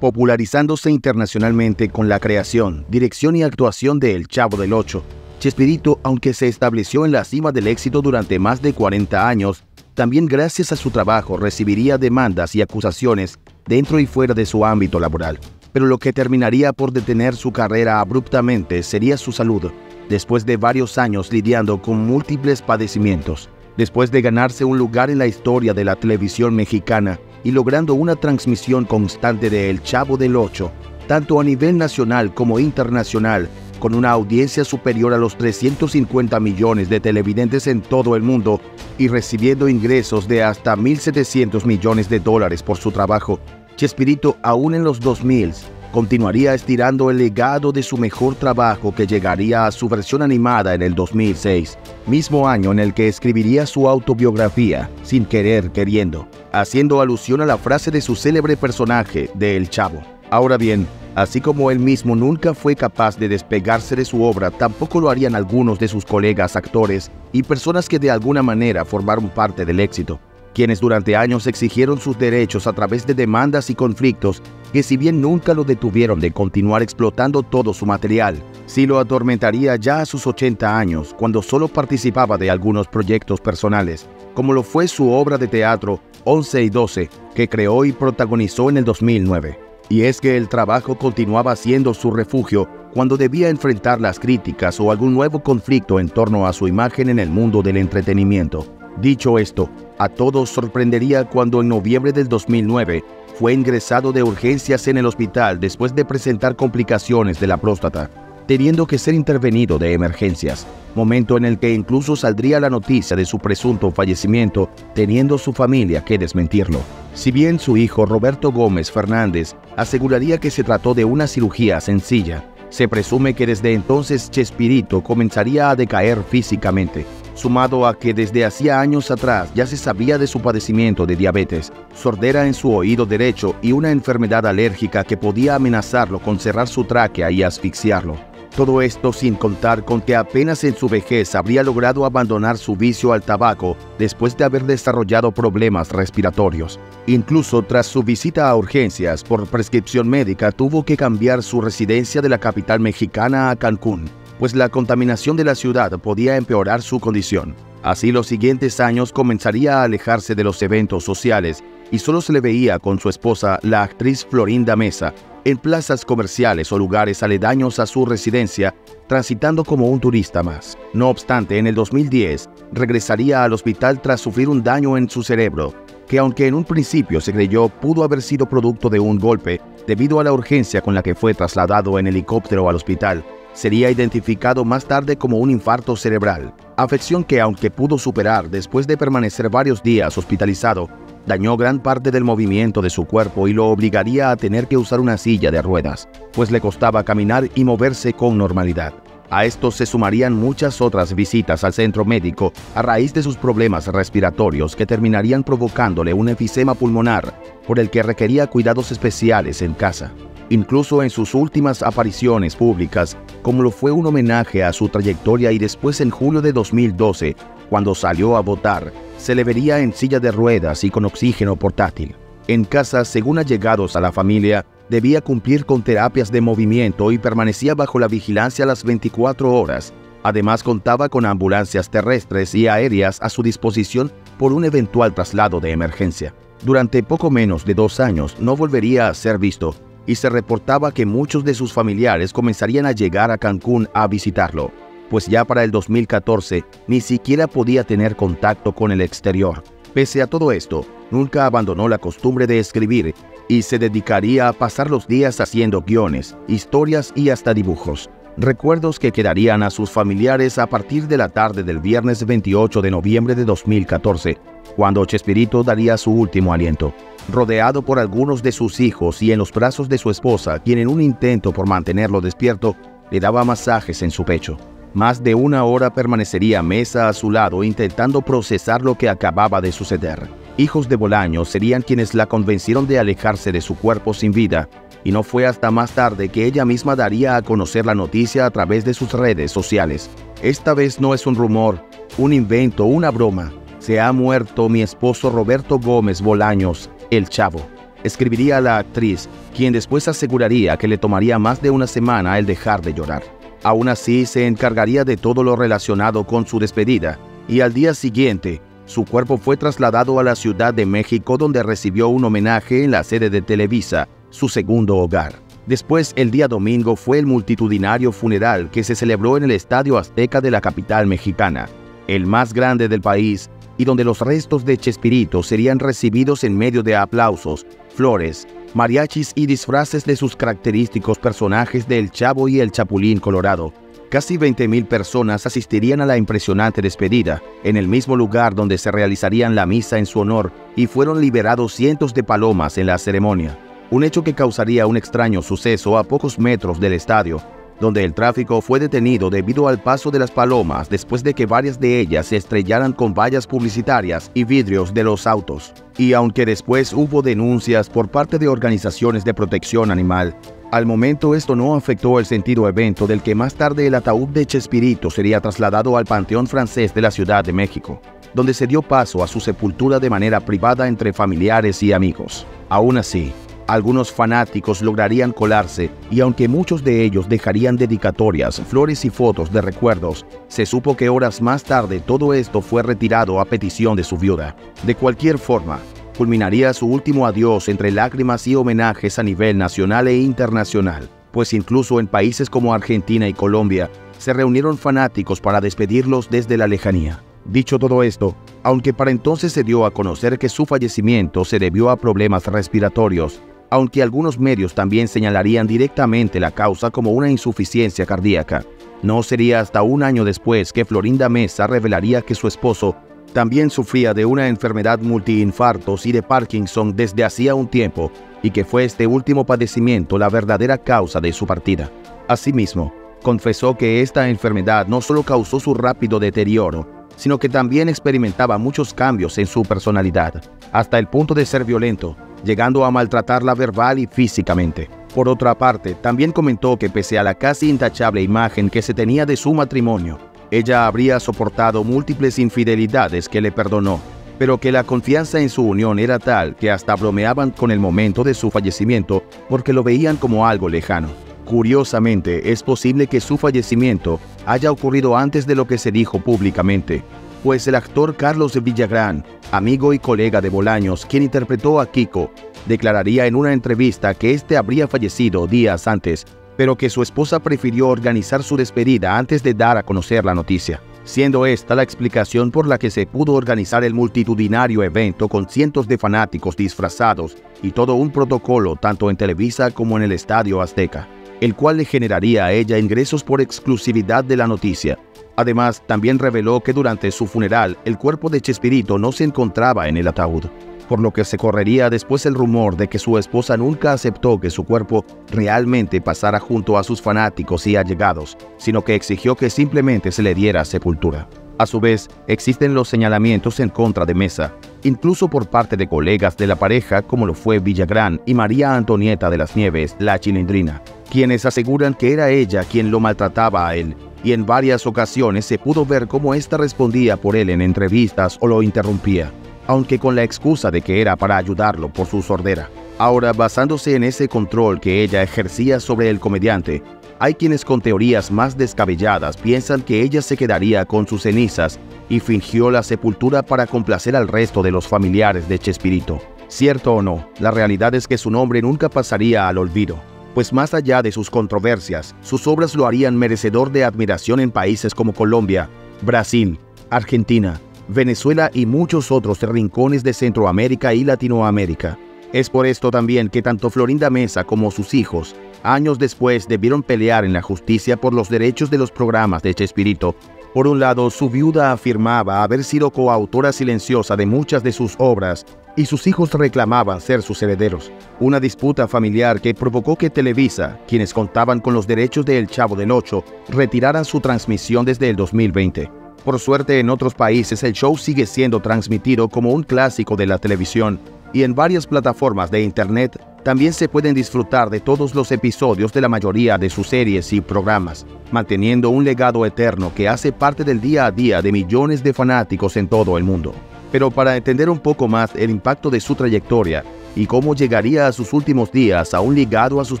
Popularizándose internacionalmente con la creación, dirección y actuación de El Chavo del Ocho, Chespirito, aunque se estableció en la cima del éxito durante más de 40 años, también gracias a su trabajo recibiría demandas y acusaciones dentro y fuera de su ámbito laboral. Pero lo que terminaría por detener su carrera abruptamente sería su salud, después de varios años lidiando con múltiples padecimientos. Después de ganarse un lugar en la historia de la televisión mexicana y logrando una transmisión constante de El Chavo del Ocho, tanto a nivel nacional como internacional, con una audiencia superior a los 350 millones de televidentes en todo el mundo y recibiendo ingresos de hasta 1.700 millones de dólares por su trabajo, Chespirito, aún en los 2000, continuaría estirando el legado de su mejor trabajo que llegaría a su versión animada en el 2006, mismo año en el que escribiría su autobiografía, Sin Querer Queriendo, haciendo alusión a la frase de su célebre personaje de El Chavo. Ahora bien, así como él mismo nunca fue capaz de despegarse de su obra, tampoco lo harían algunos de sus colegas actores y personas que de alguna manera formaron parte del éxito, quienes durante años exigieron sus derechos a través de demandas y conflictos que, si bien nunca lo detuvieron de continuar explotando todo su material, sí lo atormentaría ya a sus 80 años, cuando solo participaba de algunos proyectos personales, como lo fue su obra de teatro 11 y 12, que creó y protagonizó en el 2009. Y es que el trabajo continuaba siendo su refugio cuando debía enfrentar las críticas o algún nuevo conflicto en torno a su imagen en el mundo del entretenimiento. Dicho esto, a todos sorprendería cuando en noviembre del 2009 fue ingresado de urgencias en el hospital después de presentar complicaciones de la próstata, teniendo que ser intervenido de emergencias, momento en el que incluso saldría la noticia de su presunto fallecimiento, teniendo su familia que desmentirlo. Si bien su hijo Roberto Gómez Fernández aseguraría que se trató de una cirugía sencilla, se presume que desde entonces Chespirito comenzaría a decaer físicamente, sumado a que desde hacía años atrás ya se sabía de su padecimiento de diabetes, sordera en su oído derecho y una enfermedad alérgica que podía amenazarlo con cerrar su tráquea y asfixiarlo. Todo esto sin contar con que apenas en su vejez habría logrado abandonar su vicio al tabaco después de haber desarrollado problemas respiratorios. Incluso tras su visita a urgencias por prescripción médica tuvo que cambiar su residencia de la capital mexicana a Cancún, pues la contaminación de la ciudad podía empeorar su condición. Así los siguientes años comenzaría a alejarse de los eventos sociales y solo se le veía con su esposa, la actriz Florinda Mesa, en plazas comerciales o lugares aledaños a su residencia, transitando como un turista más. No obstante, en el 2010 regresaría al hospital tras sufrir un daño en su cerebro, que aunque en un principio se creyó pudo haber sido producto de un golpe, debido a la urgencia con la que fue trasladado en helicóptero al hospital, sería identificado más tarde como un infarto cerebral, afección que, aunque pudo superar después de permanecer varios días hospitalizado, dañó gran parte del movimiento de su cuerpo y lo obligaría a tener que usar una silla de ruedas, pues le costaba caminar y moverse con normalidad. A esto se sumarían muchas otras visitas al centro médico a raíz de sus problemas respiratorios que terminarían provocándole un enfisema pulmonar por el que requería cuidados especiales en casa. Incluso en sus últimas apariciones públicas, como lo fue un homenaje a su trayectoria y después en julio de 2012, cuando salió a votar, se le vería en silla de ruedas y con oxígeno portátil. En casa, según allegados a la familia, debía cumplir con terapias de movimiento y permanecía bajo la vigilancia las 24 horas. Además, contaba con ambulancias terrestres y aéreas a su disposición por un eventual traslado de emergencia. Durante poco menos de 2 años no volvería a ser visto, y se reportaba que muchos de sus familiares comenzarían a llegar a Cancún a visitarlo, pues ya para el 2014 ni siquiera podía tener contacto con el exterior. Pese a todo esto, nunca abandonó la costumbre de escribir y se dedicaría a pasar los días haciendo guiones, historias y hasta dibujos. Recuerdos que quedarían a sus familiares a partir de la tarde del viernes 28 de noviembre de 2014, cuando Chespirito daría su último aliento, rodeado por algunos de sus hijos y en los brazos de su esposa, quien en un intento por mantenerlo despierto, le daba masajes en su pecho. Más de 1 hora permanecería Mesa a su lado intentando procesar lo que acababa de suceder. Hijos de Bolaños serían quienes la convencieron de alejarse de su cuerpo sin vida, y no fue hasta más tarde que ella misma daría a conocer la noticia a través de sus redes sociales. Esta vez no es un rumor, un invento, una broma. Se ha muerto mi esposo Roberto Gómez Bolaños, el Chavo. escribiría a la actriz, quien después aseguraría que le tomaría más de una semana el dejar de llorar. Aún así, se encargaría de todo lo relacionado con su despedida, y al día siguiente, su cuerpo fue trasladado a la Ciudad de México, donde recibió un homenaje en la sede de Televisa, su segundo hogar. Después, el día domingo, fue el multitudinario funeral que se celebró en el Estadio Azteca de la capital mexicana, el más grande del país, y donde los restos de Chespirito serían recibidos en medio de aplausos, flores, mariachis y disfraces de sus característicos personajes de El Chavo y el Chapulín Colorado. Casi 20,000 personas asistirían a la impresionante despedida, en el mismo lugar donde se realizarían la misa en su honor, y fueron liberados cientos de palomas en la ceremonia. Un hecho que causaría un extraño suceso a pocos metros del estadio, donde el tráfico fue detenido debido al paso de las palomas después de que varias de ellas se estrellaran con vallas publicitarias y vidrios de los autos. Y aunque después hubo denuncias por parte de organizaciones de protección animal, al momento esto no afectó el sentido evento del que más tarde el ataúd de Chespirito sería trasladado al Panteón Francés de la Ciudad de México, donde se dio paso a su sepultura de manera privada entre familiares y amigos. Aún así, algunos fanáticos lograrían colarse, y aunque muchos de ellos dejarían dedicatorias, flores y fotos de recuerdos, se supo que horas más tarde todo esto fue retirado a petición de su viuda. De cualquier forma, culminaría su último adiós entre lágrimas y homenajes a nivel nacional e internacional, pues incluso en países como Argentina y Colombia se reunieron fanáticos para despedirlos desde la lejanía. Dicho todo esto, aunque para entonces se dio a conocer que su fallecimiento se debió a problemas respiratorios, aunque algunos medios también señalarían directamente la causa como una insuficiencia cardíaca, no sería hasta un año después que Florinda Meza revelaría que su esposo también sufría de una enfermedad multiinfartos y de Parkinson desde hacía un tiempo, y que fue este último padecimiento la verdadera causa de su partida. Asimismo, confesó que esta enfermedad no solo causó su rápido deterioro, sino que también experimentaba muchos cambios en su personalidad, hasta el punto de ser violento, llegando a maltratarla verbal y físicamente. Por otra parte, también comentó que pese a la casi intachable imagen que se tenía de su matrimonio, ella habría soportado múltiples infidelidades que le perdonó, pero que la confianza en su unión era tal que hasta bromeaban con el momento de su fallecimiento porque lo veían como algo lejano. Curiosamente, es posible que su fallecimiento haya ocurrido antes de lo que se dijo públicamente, pues el actor Carlos Villagrán, amigo y colega de Bolaños, quien interpretó a Kiko, declararía en una entrevista que este habría fallecido días antes, pero que su esposa prefirió organizar su despedida antes de dar a conocer la noticia, siendo esta la explicación por la que se pudo organizar el multitudinario evento con cientos de fanáticos disfrazados y todo un protocolo tanto en Televisa como en el Estadio Azteca, el cual le generaría a ella ingresos por exclusividad de la noticia. Además, también reveló que durante su funeral el cuerpo de Chespirito no se encontraba en el ataúd, por lo que se correría después el rumor de que su esposa nunca aceptó que su cuerpo realmente pasara junto a sus fanáticos y allegados, sino que exigió que simplemente se le diera sepultura. A su vez, existen los señalamientos en contra de Meza, incluso por parte de colegas de la pareja como lo fue Villagrán y María Antonieta de las Nieves, la Chilindrina, quienes aseguran que era ella quien lo maltrataba a él, y en varias ocasiones se pudo ver cómo ésta respondía por él en entrevistas o lo interrumpía, aunque con la excusa de que era para ayudarlo por su sordera. Ahora, basándose en ese control que ella ejercía sobre el comediante, hay quienes con teorías más descabelladas piensan que ella se quedaría con sus cenizas y fingió la sepultura para complacer al resto de los familiares de Chespirito. Cierto o no, la realidad es que su nombre nunca pasaría al olvido, pues más allá de sus controversias, sus obras lo harían merecedor de admiración en países como Colombia, Brasil, Argentina, Venezuela y muchos otros rincones de Centroamérica y Latinoamérica. Es por esto también que tanto Florinda Meza como sus hijos, años después, debieron pelear en la justicia por los derechos de los programas de Chespirito. Por un lado, su viuda afirmaba haber sido coautora silenciosa de muchas de sus obras y sus hijos reclamaban ser sus herederos. Una disputa familiar que provocó que Televisa, quienes contaban con los derechos de El Chavo del Ocho, retiraran su transmisión desde el 2020. Por suerte, en otros países el show sigue siendo transmitido como un clásico de la televisión, y en varias plataformas de internet también se pueden disfrutar de todos los episodios de la mayoría de sus series y programas, manteniendo un legado eterno que hace parte del día a día de millones de fanáticos en todo el mundo. Pero para entender un poco más el impacto de su trayectoria y cómo llegaría a sus últimos días aún ligado a sus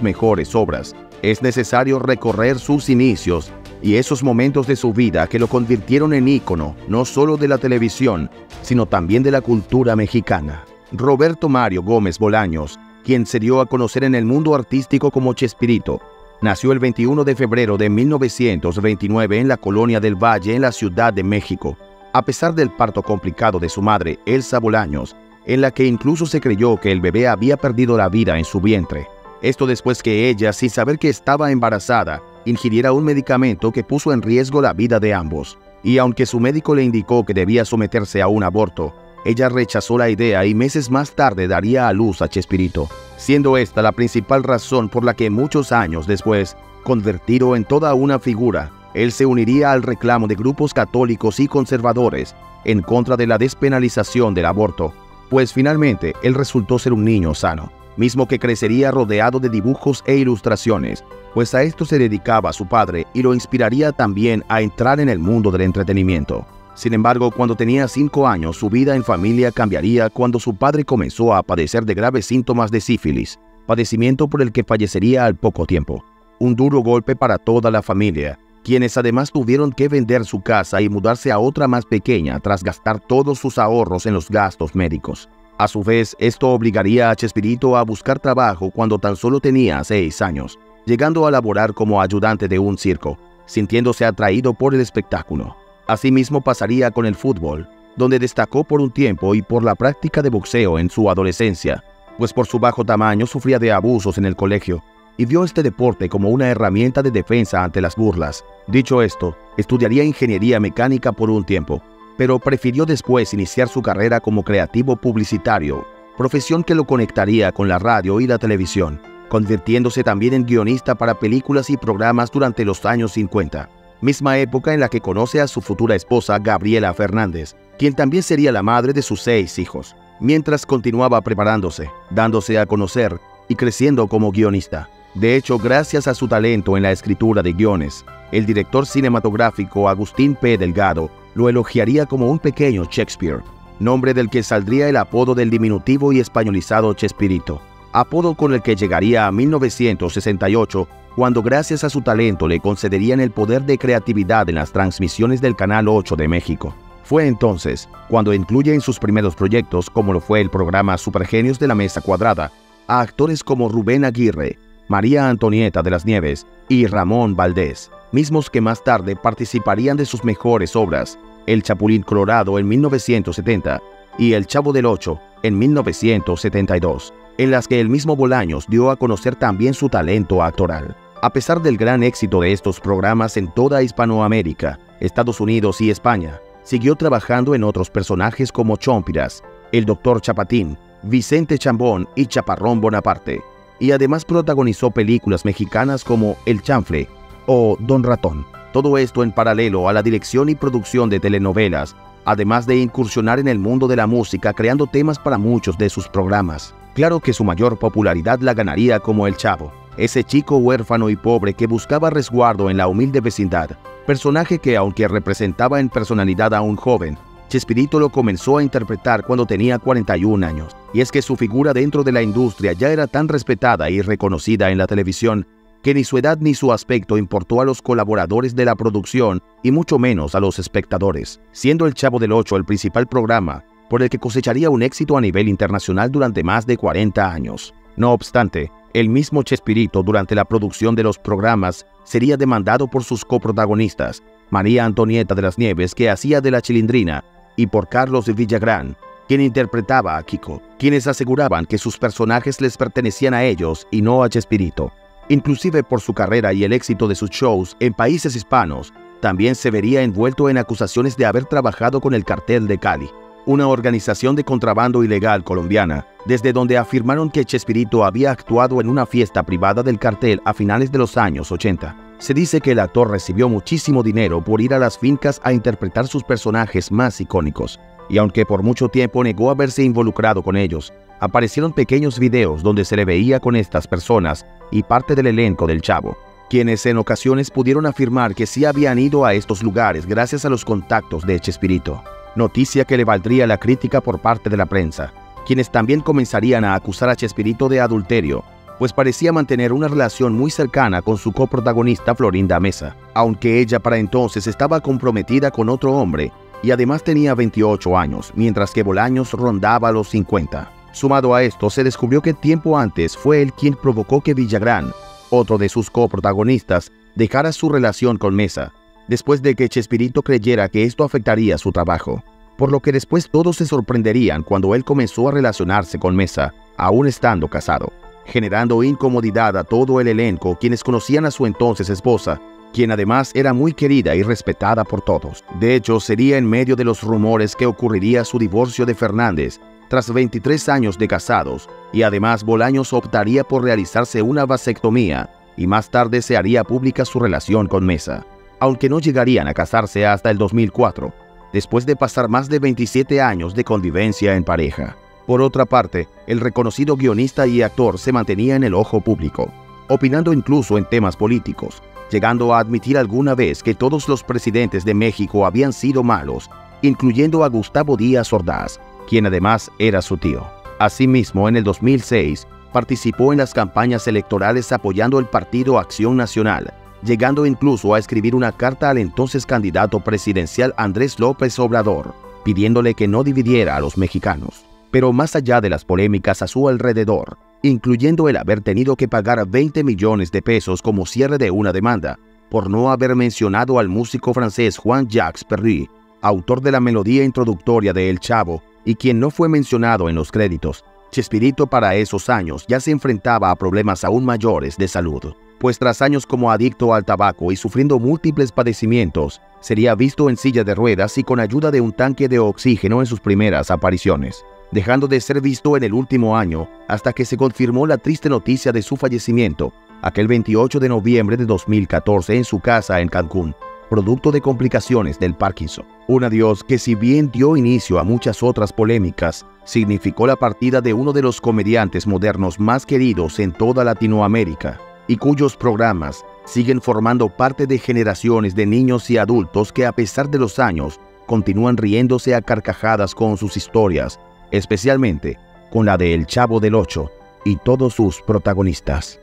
mejores obras. Es necesario recorrer sus inicios y esos momentos de su vida que lo convirtieron en ícono no solo de la televisión, sino también de la cultura mexicana. Roberto Mario Gómez Bolaños, quien se dio a conocer en el mundo artístico como Chespirito, nació el 21 de febrero de 1929 en la Colonia del Valle, en la Ciudad de México. A pesar del parto complicado de su madre, Elsa Bolaños, en la que incluso se creyó que el bebé había perdido la vida en su vientre. Esto después que ella, sin saber que estaba embarazada, ingiriera un medicamento que puso en riesgo la vida de ambos. Y aunque su médico le indicó que debía someterse a un aborto, ella rechazó la idea y meses más tarde daría a luz a Chespirito, siendo esta la principal razón por la que muchos años después, convertido en toda una figura, él se uniría al reclamo de grupos católicos y conservadores en contra de la despenalización del aborto, pues finalmente él resultó ser un niño sano, mismo que crecería rodeado de dibujos e ilustraciones, pues a esto se dedicaba su padre y lo inspiraría también a entrar en el mundo del entretenimiento. Sin embargo, cuando tenía 5 años, su vida en familia cambiaría cuando su padre comenzó a padecer de graves síntomas de sífilis, padecimiento por el que fallecería al poco tiempo. Un duro golpe para toda la familia, quienes además tuvieron que vender su casa y mudarse a otra más pequeña tras gastar todos sus ahorros en los gastos médicos. A su vez, esto obligaría a Chespirito a buscar trabajo cuando tan solo tenía 6 años, llegando a laborar como ayudante de un circo, sintiéndose atraído por el espectáculo. Asimismo pasaría con el fútbol, donde destacó por un tiempo, y por la práctica de boxeo en su adolescencia, pues por su bajo tamaño sufría de abusos en el colegio, y vio este deporte como una herramienta de defensa ante las burlas. Dicho esto, estudiaría ingeniería mecánica por un tiempo, pero prefirió después iniciar su carrera como creativo publicitario, profesión que lo conectaría con la radio y la televisión, convirtiéndose también en guionista para películas y programas durante los años 50. Misma época en la que conoce a su futura esposa Gabriela Fernández, quien también sería la madre de sus 6 hijos, mientras continuaba preparándose, dándose a conocer y creciendo como guionista. De hecho, gracias a su talento en la escritura de guiones, el director cinematográfico Agustín P. Delgado lo elogiaría como un pequeño Shakespeare, nombre del que saldría el apodo del diminutivo y españolizado Chespirito, apodo con el que llegaría a 1968, cuando gracias a su talento le concederían el poder de creatividad en las transmisiones del Canal 8 de México. Fue entonces cuando incluye en sus primeros proyectos, como lo fue el programa Supergenios de la Mesa Cuadrada, a actores como Rubén Aguirre, María Antonieta de las Nieves y Ramón Valdés, mismos que más tarde participarían de sus mejores obras, El Chapulín Colorado en 1970 y El Chavo del Ocho en 1972, en las que el mismo Bolaños dio a conocer también su talento actoral. A pesar del gran éxito de estos programas en toda Hispanoamérica, Estados Unidos y España, siguió trabajando en otros personajes como Chompiras, el Dr. Chapatín, Vicente Chambón y Chaparrón Bonaparte, y además protagonizó películas mexicanas como El Chanfle o Don Ratón. Todo esto en paralelo a la dirección y producción de telenovelas, además de incursionar en el mundo de la música creando temas para muchos de sus programas. Claro que su mayor popularidad la ganaría como El Chavo, ese chico huérfano y pobre que buscaba resguardo en la humilde vecindad, personaje que, aunque representaba en personalidad a un joven, Chespirito lo comenzó a interpretar cuando tenía 41 años. Y es que su figura dentro de la industria ya era tan respetada y reconocida en la televisión que ni su edad ni su aspecto importó a los colaboradores de la producción y mucho menos a los espectadores, siendo El Chavo del Ocho el principal programa por el que cosecharía un éxito a nivel internacional durante más de 40 años. No obstante, el mismo Chespirito durante la producción de los programas sería demandado por sus coprotagonistas, María Antonieta de las Nieves, que hacía de la Chilindrina, y por Carlos Villagrán, quien interpretaba a Kiko, quienes aseguraban que sus personajes les pertenecían a ellos y no a Chespirito. Inclusive por su carrera y el éxito de sus shows en países hispanos, también se vería envuelto en acusaciones de haber trabajado con el Cartel de Cali, una organización de contrabando ilegal colombiana, desde donde afirmaron que Chespirito había actuado en una fiesta privada del cartel a finales de los años 80. Se dice que el actor recibió muchísimo dinero por ir a las fincas a interpretar sus personajes más icónicos, y aunque por mucho tiempo negó haberse involucrado con ellos, aparecieron pequeños videos donde se le veía con estas personas y parte del elenco del Chavo, quienes en ocasiones pudieron afirmar que sí habían ido a estos lugares gracias a los contactos de Chespirito. Noticia que le valdría la crítica por parte de la prensa, quienes también comenzarían a acusar a Chespirito de adulterio, pues parecía mantener una relación muy cercana con su coprotagonista Florinda Meza, aunque ella para entonces estaba comprometida con otro hombre y además tenía 28 años, mientras que Bolaños rondaba los 50. Sumado a esto, se descubrió que tiempo antes fue él quien provocó que Villagrán, otro de sus coprotagonistas, dejara su relación con Meza, después de que Chespirito creyera que esto afectaría su trabajo, por lo que después todos se sorprenderían cuando él comenzó a relacionarse con Meza, aún estando casado, generando incomodidad a todo el elenco, quienes conocían a su entonces esposa, quien además era muy querida y respetada por todos. De hecho, sería en medio de los rumores que ocurriría su divorcio de Fernández, tras 23 años de casados, y además Bolaños optaría por realizarse una vasectomía, y más tarde se haría pública su relación con Meza, aunque no llegarían a casarse hasta el 2004, después de pasar más de 27 años de convivencia en pareja. Por otra parte, el reconocido guionista y actor se mantenía en el ojo público, opinando incluso en temas políticos, llegando a admitir alguna vez que todos los presidentes de México habían sido malos, incluyendo a Gustavo Díaz Ordaz, quien además era su tío. Asimismo, en el 2006, participó en las campañas electorales apoyando el partido Acción Nacional, llegando incluso a escribir una carta al entonces candidato presidencial Andrés López Obrador, pidiéndole que no dividiera a los mexicanos. Pero más allá de las polémicas a su alrededor, incluyendo el haber tenido que pagar 20 millones de pesos como cierre de una demanda, por no haber mencionado al músico francés Jean-Jacques Perry, autor de la melodía introductoria de El Chavo, y quien no fue mencionado en los créditos, Chespirito para esos años ya se enfrentaba a problemas aún mayores de salud, pues tras años como adicto al tabaco y sufriendo múltiples padecimientos, sería visto en silla de ruedas y con ayuda de un tanque de oxígeno en sus primeras apariciones, dejando de ser visto en el último año hasta que se confirmó la triste noticia de su fallecimiento, aquel 28 de noviembre de 2014 en su casa en Cancún, producto de complicaciones del Parkinson. Un adiós que, si bien dio inicio a muchas otras polémicas, significó la partida de uno de los comediantes modernos más queridos en toda Latinoamérica, y cuyos programas siguen formando parte de generaciones de niños y adultos que, a pesar de los años, continúan riéndose a carcajadas con sus historias, especialmente con la de El Chavo del Ocho y todos sus protagonistas.